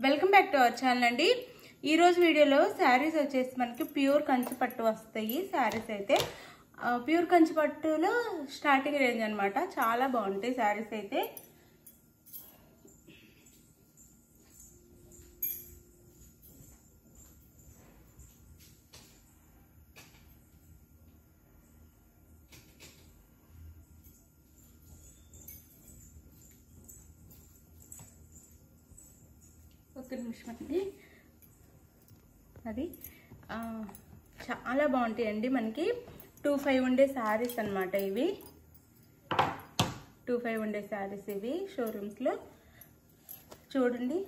Welcome back to our channel అండి। ఈ రోజు వీడియోలో శారీస్ వచ్చేసి మనకి ప్యూర్ కంచి పట్టు వస్తాయి। శారీస్ అయితే ప్యూర్ కంచి పట్టులో స్టార్టింగ్ రేంజ్ అన్నమాట। చాలా బాగుంటాయి శారీస్ అయితే। ఒక నిమిషం అండి, అది చాలా బాగుంటాయండి। మనకి 25 ఉండే శారీస్ అన్నమాట ఇవి। 25 ఉండే శారీస్ ఇవి షోరూమ్స్లో చూడండి।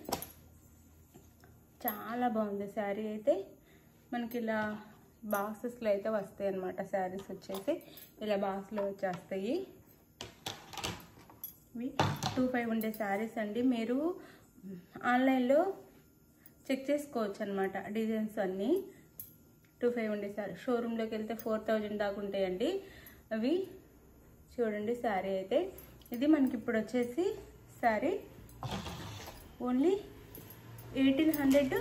చాలా బాగుంది శారీ అయితే। మనకి ఇలా బాక్సెస్లో అయితే వస్తాయి అన్నమాట। శారీస్ వచ్చేసి ఇలా బాక్స్లో వచ్చేస్తాయి। ఇవి 25 ఉండే శారీస్ అండి। మీరు ఆన్లైన్లో చెక్ చేసుకోవచ్చు అన్నమాట డిజైన్స్ అన్నీ। 25 ఉండే శారీ షోరూంలోకి వెళ్తే 4000 దాకా ఉంటాయండి అవి। చూడండి శారీ అయితే ఇది మనకి ఇప్పుడు వచ్చేసి శారీ ఓన్లీ 1800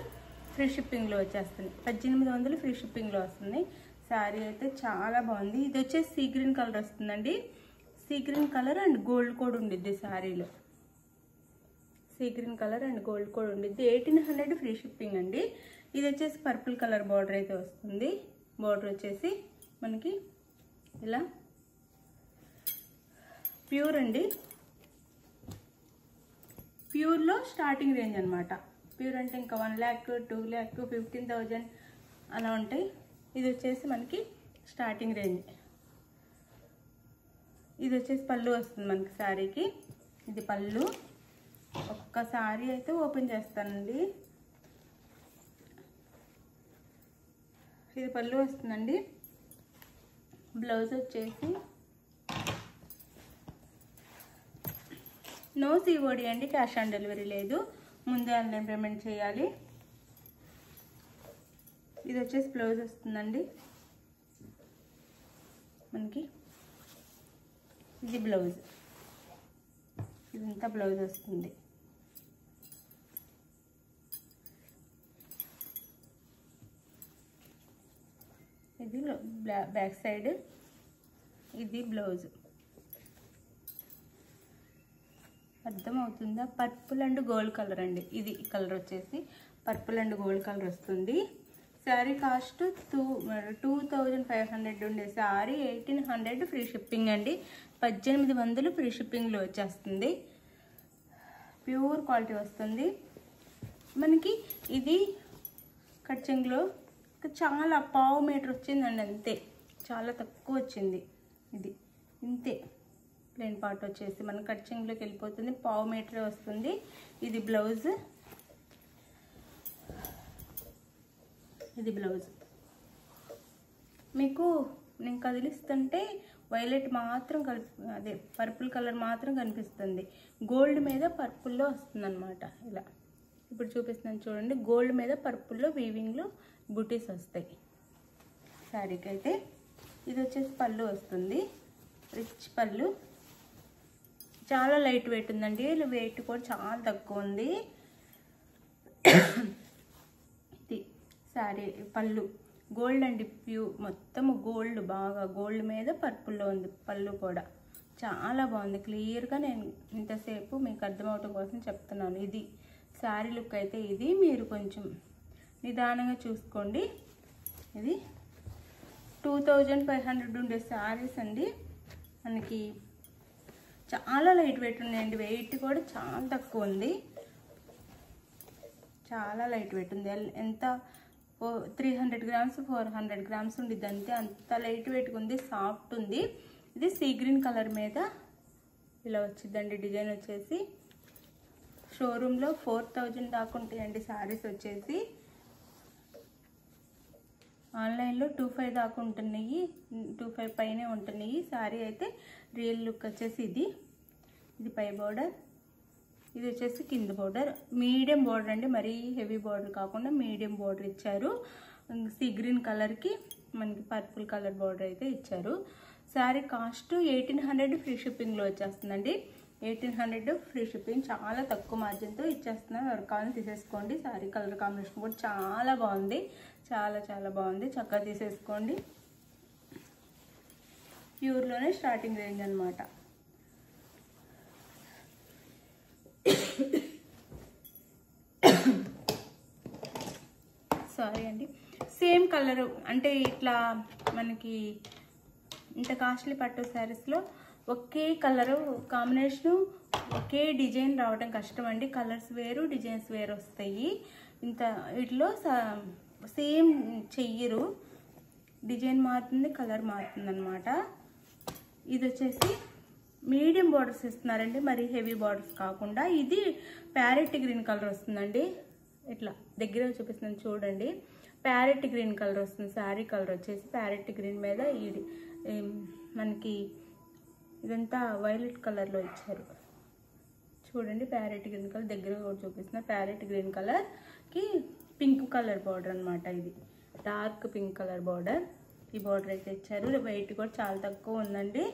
ఫ్రీ షిప్పింగ్లో వచ్చేస్తుంది। 1800 ఫ్రీ షిప్పింగ్లో వస్తుంది। శారీ అయితే చాలా బాగుంది। ఇది వచ్చేసి సీ గ్రీన్ కలర్ వస్తుందండి। Sea green colour and gold code ఉండిద్ది శారీలో। Sea green colour and gold code ఉండిద్ది। 1800 ఫ్రీ షిప్పింగ్ అండి। ఇది వచ్చేసి పర్పుల్ కలర్ బార్డర్ అయితే వస్తుంది। బార్డర్ వచ్చేసి మనకి ఇలా ప్యూర్ అండి। ప్యూర్లో స్టార్టింగ్ రేంజ్ అనమాట। ప్యూర్ అంటే ఇంకా 1 lakh 2 lakh 15,000 అలా ఉంటాయి। ఇది వచ్చేసి మనకి స్టార్టింగ్ రేంజ్। ఇది వచ్చేసి పళ్ళు వస్తుంది మనకి శారీకి। ఇది పళ్ళు। ఒక్క శారీ అయితే ఓపెన్ చేస్తానండి। ఇది పళ్ళు వస్తుందండి। బ్లౌజ్ వచ్చేసి నో సిఓడి అండి, క్యాష్ ఆన్ డెలివరీ లేదు, ముందే ఆన్లైన్ పేమెంట్ చేయాలి। ఇది వచ్చేసి బ్లౌజ్ వస్తుందండి మనకి। ఇది బ్లౌజ్, ఇదంతా బ్లౌజ్ వస్తుంది। ఇది బ్యాక్ సైడ్, ఇది బ్లౌజ్। అర్థమవుతుందా? పర్పుల్ అండ్ గోల్డ్ కలర్ అండి। ఇది కలర్ వచ్చేసి పర్పుల్ అండ్ గోల్డ్ కలర్ వస్తుంది। శారీ కాస్ట్ 2500 ఉండే శారీ 1800 ఫ్రీ షిప్పింగ్ అండి। 1800 ఫ్రీ షిప్పింగ్లో వచ్చేస్తుంది। ప్యూర్ క్వాలిటీ వస్తుంది మనకి। ఇది కట్ చెంగులో చాలా పావు మీటర్ వచ్చిందండి, అంతే, చాలా తక్కువ వచ్చింది। ఇది ఇంతే ప్లెయిన్ పార్ట్ వచ్చేసి మన కట్ చెంగులోకి వెళ్ళిపోతుంది, పావు మీటరే వస్తుంది। ఇది బ్లౌజ్, ఇది బ్లౌజ్। మీకు నేను కదిలిస్తుంటే వైలెట్ మాత్రం అదే పర్పుల్ కలర్ మాత్రం కనిపిస్తుంది, గోల్డ్ మీద పర్పుల్లో వస్తుంది అనమాట। ఇలా ఇప్పుడు చూపిస్తున్నాను చూడండి, గోల్డ్ మీద పర్పుల్లో వీవింగ్లో బూటీస్ వస్తాయి శారీకి అయితే। ఇది వచ్చేసి పళ్ళు వస్తుంది, రిచ్ పళ్ళు, చాలా లైట్ వెయిట్ ఉందండి, వెయిట్ కూడా చాలా తక్కువ ఉంది। ఇది శారీ పళ్ళు గోల్డ్ అండి, మొత్తం గోల్డ్, బాగా గోల్డ్ మీద పర్పుల్లో ఉంది పళ్ళు కూడా, చాలా బాగుంది। క్లియర్గా నేను ఇంతసేపు మీకు అర్థమవటం కోసం చెప్తున్నాను। ఇది శారీ లుక్ అయితే ఇది, మీరు కొంచెం నిదానంగా చూసుకోండి। ఇది 2500 ఉండే శారీస్ అండి మనకి। చాలా లైట్ వెయిట్ ఉన్నాయండి, వెయిట్ కూడా చాలా తక్కువ ఉంది, చాలా లైట్ వెయిట్ ఉంది। ఎంత 300 గ్రామ్స్ 400 గ్రామ్స్ ఉండిద్ది అంతే, అంత లైట్ వెయిట్ ఉంది, సాఫ్ట్ ఉంది। ఇది సీ గ్రీన్ కలర్ మీద ఇలా వచ్చిందండి డిజైన్ వచ్చేసి। షోరూంలో 4000 దాకా ఉంటాయండి శారీస్ వచ్చేసి, ఆన్లైన్లో 25 దాకా ఉంటున్నాయి, 25 పైనే ఉంటున్నాయి। శారీ అయితే రియల్ లుక్ వచ్చేసి ఇది, ఇది పై బోర్డర్, ఇది వచ్చేసి కింద బోర్డర్, మీడియం బోర్డర్ అండి, మరీ హెవీ బోర్డర్ కాకుండా మీడియం బోర్డర్ ఇచ్చారు। సీ గ్రీన్ కలర్కి మనకి పర్పుల్ కలర్ బోర్డర్ అయితే ఇచ్చారు। శారీ కాస్ట్ 1800 ఫ్రీ షిప్పింగ్లో వచ్చేస్తుందండి। 1800 ఫ్రీ షిప్పింగ్. చాలా తక్కువ మార్జిన్తో ఇచ్చేస్తున్నాను. ఎవరు కావాలని తీసేసుకోండి. శారీ కలర్ కాంబినేషన్ కూడా చాలా బాగుంది, చాలా చాలా బాగుంది. చక్కగా తీసేసుకోండి. ప్యూర్లోనే స్టార్టింగ్ రేంజ్ అనమాట. సారీ అండి. సేమ్ కలరు అంటే ఇట్లా మనకి ఇంత కాస్ట్లీ పట్టు శారీస్లో ఒకే కలరు కాంబినేషను ఒకే డిజైన్ రావడం కష్టం అండి. కలర్స్ వేరు, డిజైన్స్ వేరు వస్తాయి. ఇంత వీటిలో సేమ్ చెయ్యరు, డిజైన్ మారుతుంది, కలర్ మారుతుంది అనమాట. ఇది వచ్చేసి మీడియం బార్డర్స్ ఇస్తున్నారండి, మరి హెవీ బార్డర్స్ కాకుండా. ఇది ప్యారెట్ గ్రీన్ కలర్ వస్తుందండి. ఇట్లా దగ్గర చూపిస్తున్నాను చూడండి. ప్యారెట్ గ్రీన్ కలర్ వస్తుంది. శారీ కలర్ వచ్చేసి ప్యారెట్ గ్రీన్ మీద ఇది మనకి ఇదంతా వైలెట్ కలర్లో ఇచ్చారు చూడండి. ప్యారెట్ గ్రీన్ కలర్ దగ్గర కూడా చూపిస్తున్నా. ప్యారెట్ గ్రీన్ కలర్కి పింక్ కలర్ బార్డర్ అనమాట. ఇది డార్క్ పింక్ కలర్ బార్డర్. ఈ బార్డర్ అయితే ఇచ్చారు. వెయిట్ కూడా చాలా తక్కువ ఉందండి.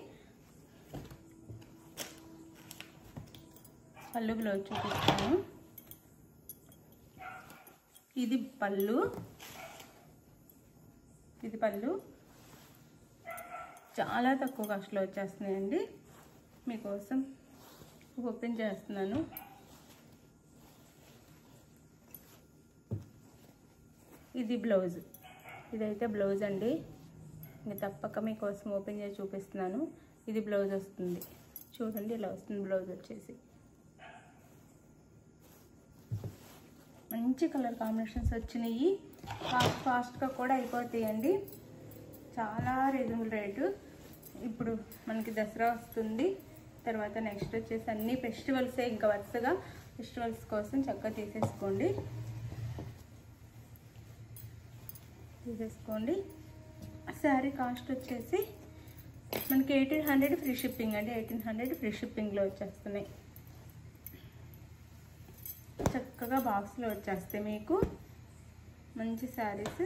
పళ్ళు బ్లౌజ్ చూపిస్తాను. ఇది పళ్ళు, ఇది పళ్ళు. చాలా తక్కువ కాస్ట్లో వచ్చేస్తున్నాయండి. మీకోసం ఓపెన్ చేస్తున్నాను. ఇది బ్లౌజ్, ఇదైతే బ్లౌజ్ అండి. ఇంకా తప్పక మీకోసం ఓపెన్ చేసి చూపిస్తున్నాను. ఇది బ్లౌజ్ వస్తుంది చూడండి. ఇలా వస్తుంది బ్లౌజ్ వచ్చేసి. మంచి కలర్ కాంబినేషన్స్ వచ్చినాయి. ఫాస్ట్గా కూడా అయిపోతాయండి. చాలా రీజనబుల్ రేటు. ఇప్పుడు మనకి దసరా వస్తుంది, తర్వాత నెక్స్ట్ వచ్చేసి అన్ని ఫెస్టివల్సే. ఇంకా వరుసగా ఫెస్టివల్స్ కోసం చక్కగా తీసేసుకోండి. శారీ కాస్ట్ వచ్చేసి మనకి 1800 ఫ్రీ షిప్పింగ్ అండి. 1800 ఫ్రీ షిప్పింగ్లో వచ్చేస్తున్నాయి. చక్కగా బాక్స్లో వచ్చేస్తాయి మీకు మంచి శారీస్.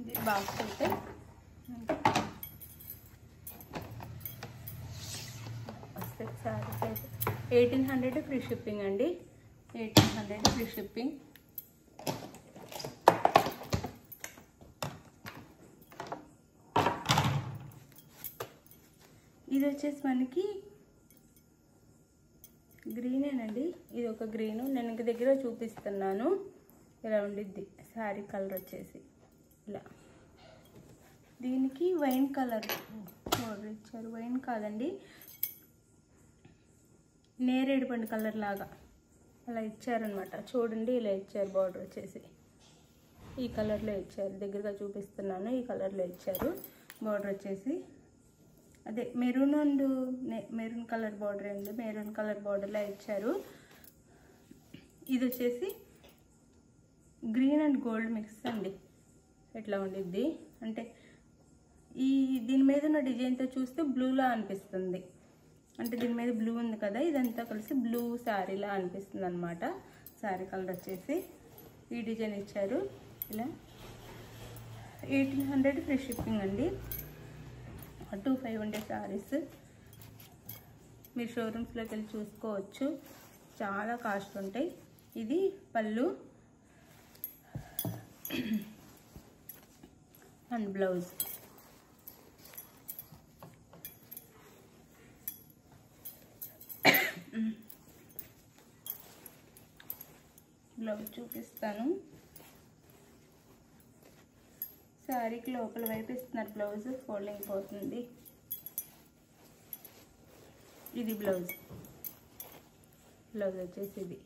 ఇది బాక్స్ అయితే వస్తాయి శారీస్ అయితే. 1800 ఫ్రీ షిప్పింగ్ అండి. 1800 ఫ్రీ షిప్పింగ్. ఇది వచ్చేసి మనకి గ్రీనేనండి. ఇది ఒక గ్రీను. నేను ఇంక దగ్గర చూపిస్తున్నాను. ఇలా ఉండిద్ది శారీ కలర్ వచ్చేసి ఇలా. దీనికి వైన్ కలర్ బార్డర్ ఇచ్చారు. వైన్ కాదండి, నేరేడు పండు కలర్ లాగా అలా ఇచ్చారనమాట. చూడండి ఇలా ఇచ్చారు. బార్డర్ వచ్చేసి ఈ కలర్లో ఇచ్చారు. దగ్గరగా చూపిస్తున్నాను. ఈ కలర్లో ఇచ్చారు. బార్డర్ వచ్చేసి అదే maroon and maroon colour border అండి. మెరూన్ కలర్ బార్డర్లా ఇచ్చారు. ఇది వచ్చేసి గ్రీన్ అండ్ గోల్డ్ మిక్స్ అండి. ఎట్లా ఉండిద్ది అంటే దీని మీద ఉన్న డిజైన్తో చూస్తే బ్లూలా అనిపిస్తుంది. అంటే దీని మీద బ్లూ ఉంది కదా, ఇదంతా కలిసి బ్లూ శారీలా అనిపిస్తుంది అనమాట. శారీ కలర్ వచ్చేసి ఈ డిజైన్ ఇచ్చారు ఇలా. 1800 ఫ్రీ షిప్పింగ్ అండి. 25 ఉండే శారీస్ మీరు షోరూమ్స్లోకి వెళ్ళి చూసుకోవచ్చు. చాలా కాస్ట్ ఉంటాయి. ఇది పళ్ళు అండ్ బ్లౌజ్. బ్లౌజ్ చూపిస్తాను. శారీకి లోపల వైపు ఇస్తున్నారు బ్లౌజ్, ఫోల్డింగ్ పోతుంది. ఇది బ్లౌజ్. బ్లౌజ్ వచ్చేసి ఇది.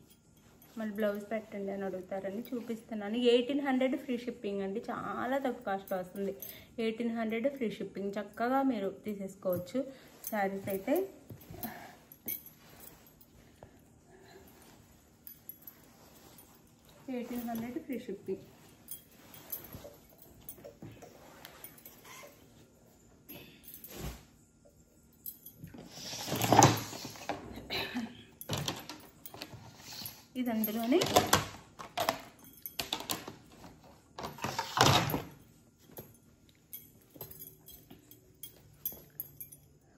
మళ్ళీ బ్లౌజ్ పెట్టండి అని అడుగుతారని చూపిస్తున్నాను. 1800 ఫ్రీ షిప్పింగ్ అండి. చాలా తక్కువ కాస్ట్లో వస్తుంది. 1800 ఫ్రీ షిప్పింగ్. చక్కగా మీరు తీసేసుకోవచ్చు శారీస్ అయితే. $1800 ఫ్రీ షిప్పింగ్. ఇది అందులోనే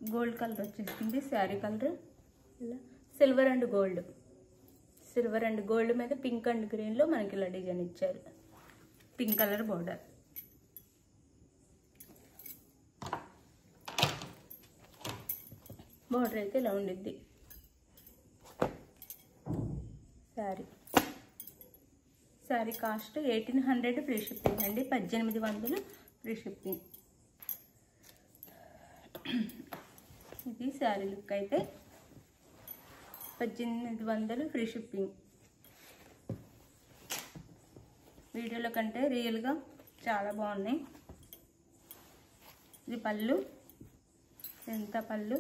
గోల్డ్ కలర్ వచ్చేసింది శారీ కలర్. ఇలా సిల్వర్ అండ్ గోల్డ్ మీద పింక్ అండ్ గ్రీన్లో మనకి ఇలా డిజైన్ ఇచ్చారు. Pink colour border. బోర్డర్ అయితే ఇలా ఉండిద్ది. శారీ కాస్ట్ 1800 ఫ్రీ షిప్పింగ్ అండి. 1800 ఫ్రీ షిప్పింగ్. ఇది శారీ లుక్ అయితే 1800 ఫ్రీ షిప్పింగ్. వీడియోలో కంటే రియల్గా చాలా బాగున్నాయి. ఇది పళ్ళు. ఎంత పళ్ళు.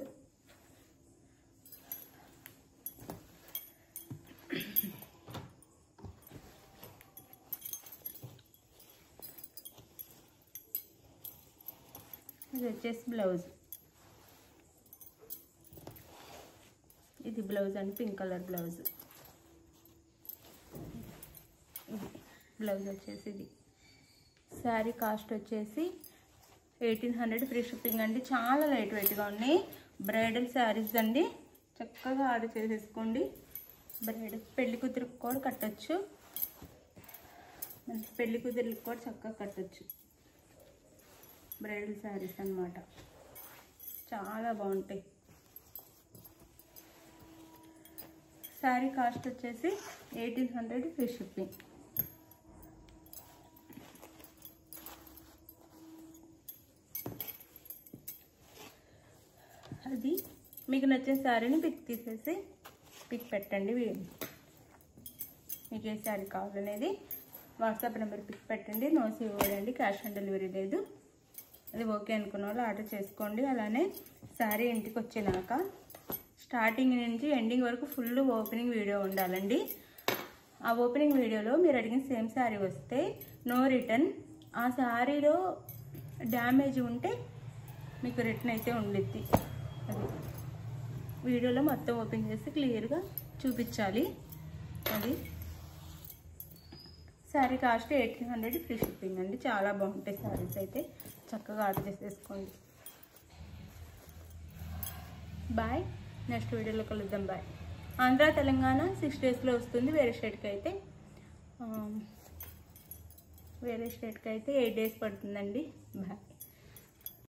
ఇది వచ్చేసి బ్లౌజ్. ఇది బ్లౌజ్ అండి, పింక్ కలర్ బ్లౌజ్. ఇది బ్లౌజ్ వచ్చేసి ఇది. శారీ కాస్ట్ వచ్చేసి 1800 ఫ్రీ షిప్పింగ్ అండి. చాలా లైట్ వెయిట్గా ఉన్నాయి. బ్రైడల్ శారీస్ అండి. చక్కగా ఆర్డర్ చేసేసుకోండి. బ్రైడల్ పెళ్లి కూతురికి కూడా కట్టచ్చు. పెళ్లి కూతురికి కూడా చక్కగా కట్టచ్చు. బ్రైడల్ శారీస్ అన్నమాట. చాలా బాగుంటాయి. శారీ కాస్ట్ వచ్చేసి 1800 ఫ్రీ షిప్పింగ్. అది మీకు నచ్చిన శారీని పిక్ పెట్టండి. మీకు ఏ శారీ కావాలనేది వాట్సాప్ నెంబర్ పిక్ పెట్టండి. నో సిఓడి అండి, క్యాష్ ఆన్ డెలివరీ లేదు. అది ఓకే అనుకున్న వాళ్ళు ఆర్డర్ చేసుకోండి. అలానే శారీ ఇంటికి వచ్చినాక స్టార్టింగ్ నుంచి ఎండింగ్ వరకు ఫుల్ ఓపెనింగ్ వీడియో ఉండాలండి. ఆ ఓపెనింగ్ వీడియోలో మీరు అడిగిన సేమ్ శారీ వస్తే నో రిటర్న్. ఆ శారీలో డ్యామేజ్ ఉంటే మీకు రిటర్న్ అయితే ఉండిద్ది. అది వీడియోలో మొత్తం ఓపెన్ చేసి క్లియర్గా చూపించాలి. అది శారీ కాస్ట్ 1800 ఫ్రీ షిప్పింగ్ అండి. చాలా బాగుంటాయి శారీస్ అయితే. చక్కగా ఆర్డర్ చేసేసుకోండి. బాయ్. నెక్స్ట్ వీడియోలో కలుద్దాం. బాయ్. ఆంధ్ర తెలంగాణ 6 డేస్లో వస్తుంది. వేరే స్టేట్కి అయితే 8 డేస్ పడుతుందండి. బాయ్.